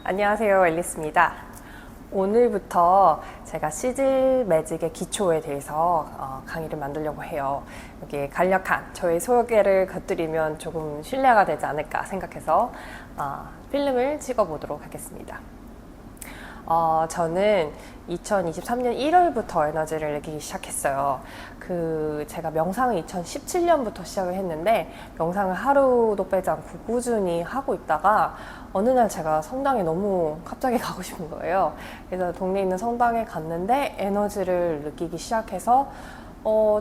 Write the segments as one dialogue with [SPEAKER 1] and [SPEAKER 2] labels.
[SPEAKER 1] 안녕하세요, 앨리스입니다. 오늘부터 제가 시즐 매직의 기초에 대해서 강의를 만들려고 해요. 여기에 간략한 저의 소개를 곁들이면 조금 신뢰가 되지 않을까 생각해서 필름을 찍어보도록 하겠습니다. 저는 2023년 1월부터 에너지를 느끼기 시작했어요. 제가 명상을 2017년부터 시작을 했는데, 명상을 하루도 빼지 않고 꾸준히 하고 있다가, 어느 날 제가 성당에 너무 갑자기 가고 싶은 거예요. 그래서 동네에 있는 성당에 갔는데, 에너지를 느끼기 시작해서,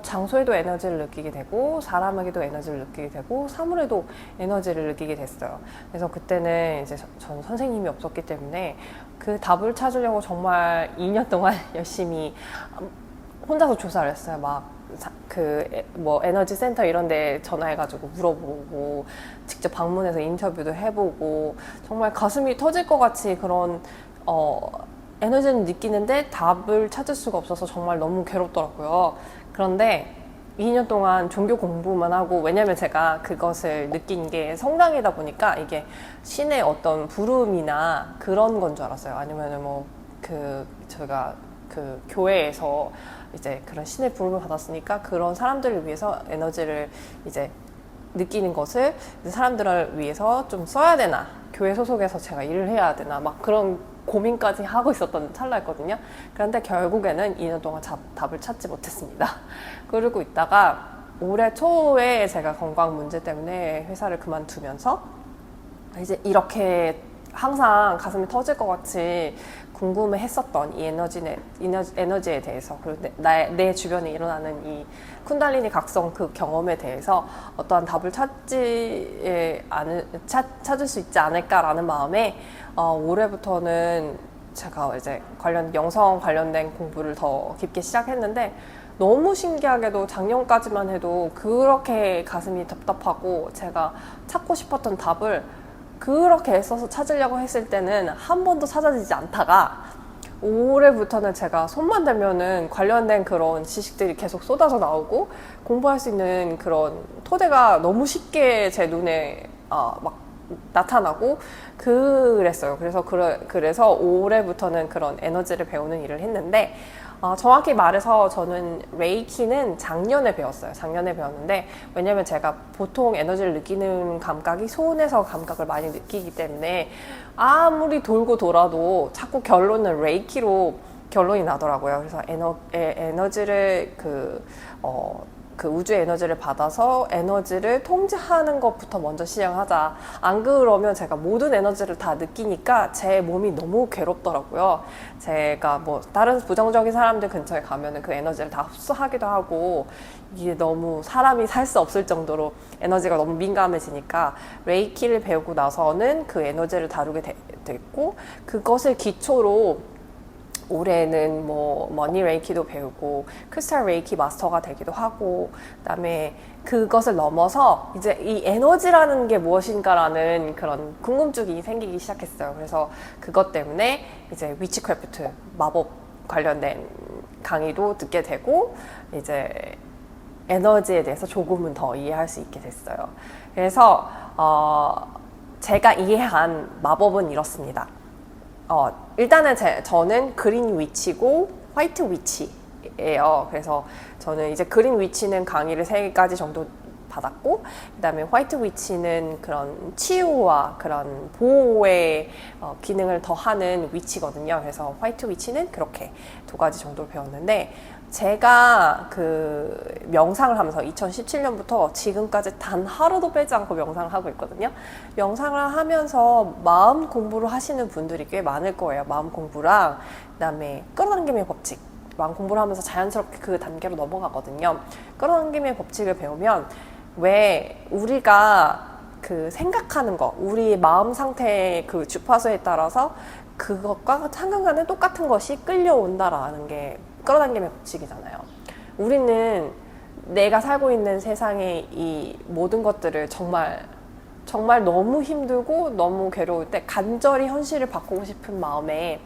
[SPEAKER 1] 장소에도 에너지를 느끼게 되고, 사람에게도 에너지를 느끼게 되고, 사물에도 에너지를 느끼게 됐어요. 그래서 그때는 이제 전 선생님이 없었기 때문에 그 답을 찾으려고 정말 2년 동안 열심히 혼자서 조사를 했어요. 에너지 센터 이런 데 전화해가지고 물어보고, 직접 방문해서 인터뷰도 해보고, 정말 가슴이 터질 것 같이 그런, 에너지는 느끼는데 답을 찾을 수가 없어서 정말 너무 괴롭더라고요. 그런데 2년 동안 종교 공부만 하고, 왜냐면 제가 그것을 느낀 게 성당이다 보니까 이게 신의 어떤 부름이나 그런 건 줄 알았어요. 아니면은 제가 교회에서 이제 그런 신의 부름을 받았으니까 그런 사람들을 위해서 에너지를 이제 느끼는 것을 사람들을 위해서 좀 써야 되나, 교회 소속에서 제가 일을 해야 되나, 막 그런 고민까지 하고 있었던 찰나였거든요. 그런데 결국에는 2년 동안 답을 찾지 못했습니다. 그러고 있다가 올해 초에 제가 건강 문제 때문에 회사를 그만두면서 이제 이렇게 항상 가슴이 터질 것 같이 궁금해 했었던 이 에너지에 대해서, 그리고 내 주변에 일어나는 이 쿤달리니 각성 그 경험에 대해서 어떠한 답을 찾을 수 있지 않을까라는 마음에 올해부터는 제가 이제 영성 관련된 공부를 더 깊게 시작했는데, 너무 신기하게도 작년까지만 해도 그렇게 가슴이 답답하고 제가 찾고 싶었던 답을 그렇게 애써서 찾으려고 했을 때는 한 번도 찾아지지 않다가, 올해부터는 제가 손만 대면은 관련된 그런 지식들이 계속 쏟아져 나오고 공부할 수 있는 그런 토대가 너무 쉽게 제 눈에 막 나타나고 그랬어요. 그래서 올해부터는 그런 에너지를 배우는 일을 했는데, 정확히 말해서 저는 레이키는 작년에 배웠어요. 작년에 배웠는데, 왜냐면 제가 보통 에너지를 느끼는 감각이 손에서 감각을 많이 느끼기 때문에 아무리 돌고 돌아도 자꾸 결론은 레이키로 결론이 나더라고요. 그래서 에너지를 그 우주의 에너지를 받아서 에너지를 통제하는 것부터 먼저 시작하자. 안 그러면 제가 모든 에너지를 다 느끼니까 제 몸이 너무 괴롭더라고요. 제가 다른 부정적인 사람들 근처에 가면은 그 에너지를 다 흡수하기도 하고, 이게 너무 사람이 살 수 없을 정도로 에너지가 너무 민감해지니까, 레이키를 배우고 나서는 그 에너지를 다루게 됐고, 그것을 기초로 올해는 머니 레이키도 배우고 크리스탈 레이키 마스터가 되기도 하고, 그다음에 그것을 넘어서 이제 이 에너지라는 게 무엇인가라는 그런 궁금증이 생기기 시작했어요. 그래서 그것 때문에 이제 위치크래프트 마법 관련된 강의도 듣게 되고, 이제 에너지에 대해서 조금은 더 이해할 수 있게 됐어요. 그래서 제가 이해한 마법은 이렇습니다. 일단은 저는 그린 위치고 화이트 위치예요. 그래서 저는 이제 그린 위치는 강의를 3가지 정도 받았고, 그 다음에 화이트 위치는 그런 치유와 그런 보호의 기능을 더하는 위치거든요. 그래서 화이트 위치는 그렇게 2가지 정도 배웠는데, 제가 명상을 하면서 2017년부터 지금까지 단 하루도 빼지 않고 명상을 하고 있거든요. 명상을 하면서 마음 공부를 하시는 분들이 꽤 많을 거예요. 마음 공부랑 그다음에 끌어당김의 법칙. 마음 공부를 하면서 자연스럽게 그 단계로 넘어가거든요. 끌어당김의 법칙을 배우면 왜 우리가 생각하는 거, 우리 마음 상태의 그 주파수에 따라서 그것과 상관간에 똑같은 것이 끌려온다라는 게 끌어당김의 법칙이잖아요. 우리는 내가 살고 있는 세상의 이 모든 것들을 정말 너무 힘들고 너무 괴로울 때 간절히 현실을 바꾸고 싶은 마음에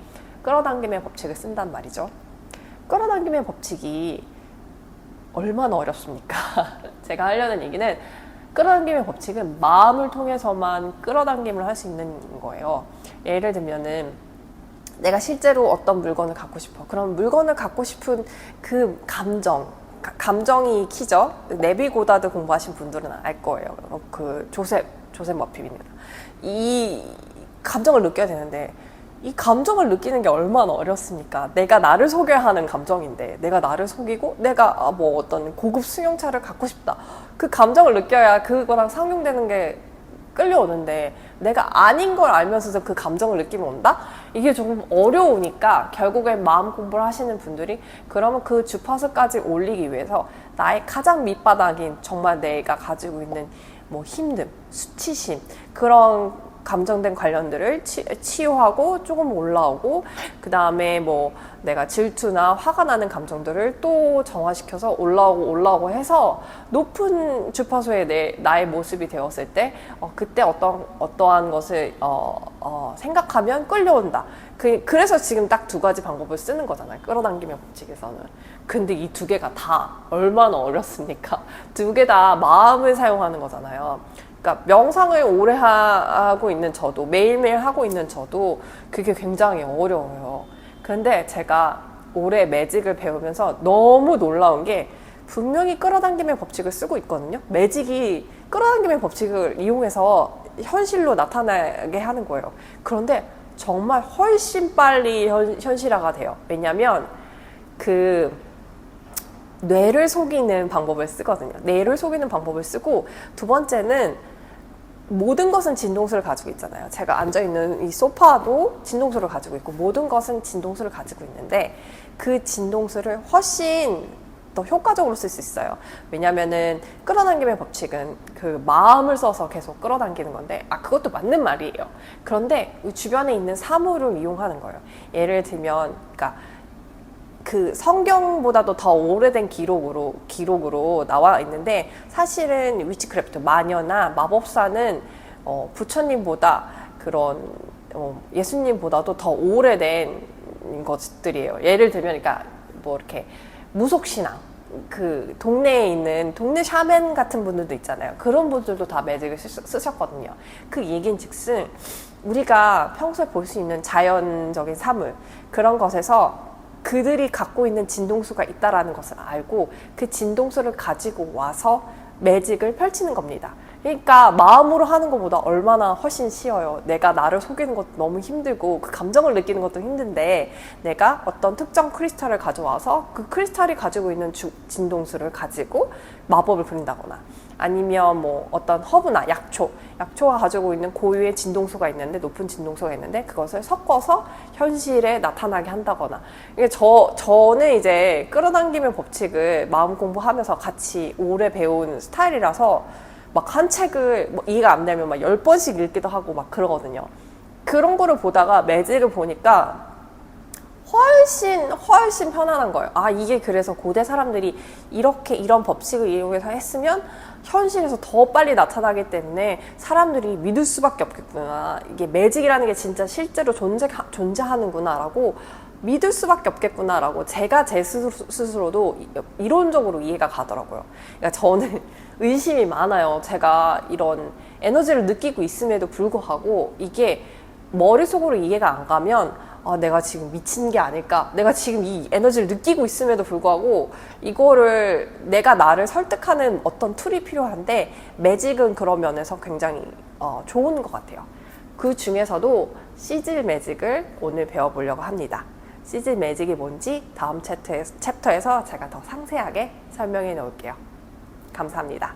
[SPEAKER 1] 끌어당김의 법칙을 쓴단 말이죠. 끌어당김의 법칙이 얼마나 어렵습니까? 제가 하려는 얘기는 끌어당김의 법칙은 마음을 통해서만 끌어당김을 할 수 있는 거예요. 예를 들면은 내가 실제로 어떤 물건을 갖고 싶어. 그럼 물건을 갖고 싶은 그 감정이 키죠. 네비 고다드 공부하신 분들은 알 거예요. 그 조셉 머피입니다. 이 감정을 느껴야 되는데 이 감정을 느끼는 게 얼마나 어렵습니까? 내가 나를 속여야 하는 감정인데 내가 나를 속이고 내가 뭐 어떤 고급 승용차를 갖고 싶다. 그 감정을 느껴야 그거랑 상용되는 게 끌려오는데 내가 아닌 걸 알면서도 그 감정을 느끼면 온다? 이게 조금 어려우니까 결국엔 마음 공부를 하시는 분들이 그러면 그 주파수까지 올리기 위해서 나의 가장 밑바닥인 정말 내가 가지고 있는 뭐 힘듦, 수치심 그런 감정된 관련들을 치유하고 조금 올라오고 그 다음에 뭐 내가 질투나 화가 나는 감정들을 또 정화시켜서 올라오고 해서 높은 주파수의 나의 모습이 되었을 때 그때 어떠한 것을 생각하면 끌려온다. 그래서 지금 딱 두 가지 방법을 쓰는 거잖아요. 끌어당김의 법칙에서는. 근데 이 두 개가 다 얼마나 어렵습니까? 두 개 다 마음을 사용하는 거잖아요. 그러니까 명상을 오래 하고 있는 저도 매일매일 하고 있는 저도 그게 굉장히 어려워요. 그런데 제가 올해 매직을 배우면서 너무 놀라운 게 분명히 끌어당김의 법칙을 쓰고 있거든요. 매직이 끌어당김의 법칙을 이용해서 현실로 나타나게 하는 거예요. 그런데 정말 훨씬 빨리 현실화가 돼요. 왜냐하면 그 뇌를 속이는 방법을 쓰거든요. 뇌를 속이는 방법을 쓰고 두 번째는 모든 것은 진동수를 가지고 있잖아요. 제가 앉아있는 이 소파도 진동수를 가지고 있고 모든 것은 진동수를 가지고 있는데 그 진동수를 훨씬 더 효과적으로 쓸 수 있어요. 왜냐면은 끌어당김의 법칙은 그 마음을 써서 계속 끌어당기는 건데 그것도 맞는 말이에요. 그런데 주변에 있는 사물을 이용하는 거예요. 예를 들면 그러니까 그 성경보다도 더 오래된 기록으로 나와 있는데 사실은 위치크래프트 마녀나 마법사는 부처님보다 그런 예수님보다도 더 오래된 것들이에요. 예를 들면 그러니까 뭐 이렇게 무속신앙 그 동네에 있는 동네 샤맨 같은 분들도 있잖아요. 그런 분들도 다 매직을 쓰셨거든요. 그 얘긴즉슨 우리가 평소에 볼 수 있는 자연적인 사물 그런 것에서 그들이 갖고 있는 진동수가 있다라는 것을 알고 그 진동수를 가지고 와서 매직을 펼치는 겁니다. 그러니까 마음으로 하는 것보다 얼마나 훨씬 쉬워요. 내가 나를 속이는 것도 너무 힘들고 그 감정을 느끼는 것도 힘든데 내가 어떤 특정 크리스탈을 가져와서 그 크리스탈이 가지고 있는 진동수를 가지고 마법을 부린다거나 아니면 뭐 어떤 허브나 약초가 가지고 있는 고유의 진동수가 있는데 높은 진동수가 있는데 그것을 섞어서 현실에 나타나게 한다거나 이게 저는 이제 끌어당김의 법칙을 마음 공부하면서 같이 오래 배운 스타일이라서 막 한 책을 뭐 이해가 안 되면 막 10번씩 읽기도 하고 막 그러거든요. 그런 거를 보다가 매직을 보니까 훨씬 편안한 거예요. 이게 그래서 고대 사람들이 이런 법칙을 이용해서 했으면 현실에서 더 빨리 나타나기 때문에 사람들이 믿을 수밖에 없겠구나. 이게 매직이라는 게 진짜 실제로 존재하는구나 라고 믿을 수밖에 없겠구나라고 제가 제 스스로도 이론적으로 이해가 가더라고요. 그러니까 저는 의심이 많아요. 제가 이런 에너지를 느끼고 있음에도 불구하고 이게 머릿속으로 이해가 안 가면 내가 지금 미친 게 아닐까? 내가 지금 이 에너지를 느끼고 있음에도 불구하고 이거를 내가 나를 설득하는 어떤 툴이 필요한데 매직은 그런 면에서 굉장히 좋은 것 같아요. 그 중에서도 시즐 매직을 오늘 배워보려고 합니다. 시즐 매직이 뭔지 다음 챕터에서 제가 더 상세하게 설명해 놓을게요. 감사합니다.